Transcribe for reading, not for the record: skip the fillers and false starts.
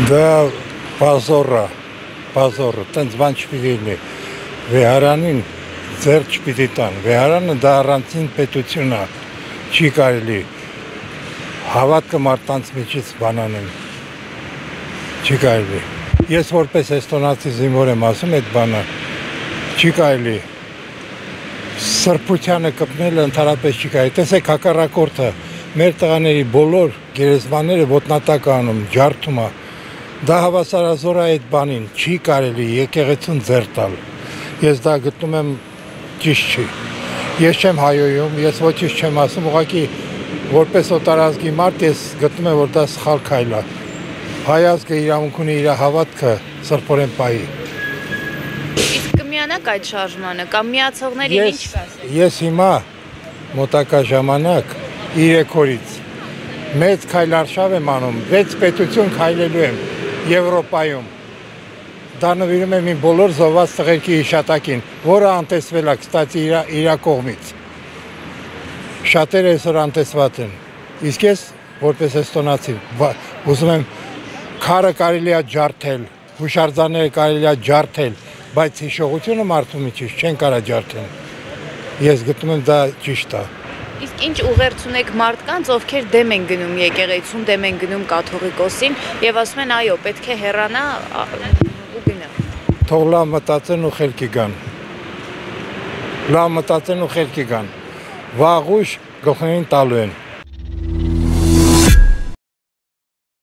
Դա բազորը, տենց բան չպիտի լինի, վեհարանին ձեռ չպիտի տան, վեհարանը դա առանցին պետություն է, չի կարելի, հավատքը մարդկանց միջից բանանեն, չի կարելի, ես որպես էստոնացի զինվոր եմ ասում այդ բանը, չի կարելի, սրբությանը կպնելը ընդհանրապես չի կարելի, տեսեք հակառակորդը, մեր տղաների բոլոր գերեզմանները ոտնատակ անում, ջարդում է, դա հավասարազոր է այդ բանին, չի կարելի եկեղեցուն ձեռ տալ, ես դա գտնում եմ ճիշտ չի, ես չեմ հայոյում, ես ոչինչ չեմ ասում, ուղղակի որպես օտարազգի մարդ ես գտնում եմ, որ դա սխալ քայլ է, հայ ազգը իրավունք ունի իր հավատքը սրբորեն պահի։ Իսկ կմիանաք այդ շարժմանը, կամ միացողներին ինչ կասեք։ Ես հիմա մոտակա ժամանակ 3 օրից մեծ քայլարշավ եմ անում, 6 պետություն քայլելու եմ Եվրոպայում, դա նվիրում եմ իմ բոլոր զոհված տղերքի հիշատակին, որը անտեսվել է, կստացի իր կողմից, շատերը այսօր անտեսված են, իսկ ես որպես էստոնացի, ուզում եմ քարը կարելի է ջարդել, հուշարձանները կարելի է ջարդել, բայց հիշողությունը մարդու միջից չեն կարա ջարդել, ես գտնում եմ դա ճիշտ է։ Իսկ ինչ ուղերձ ունեք մարդկանց, ովքեր դեմ են գնում եկեղեցուն, դեմ են գնում կաթողիկոսին եւ ասում են այո, պետք է հեռանա ու գնա։ Թող լավ մտածեն ու խելքի գան։ Լավ մտածեն ու խելքի գան։ Վաղուց գլխին տալու են։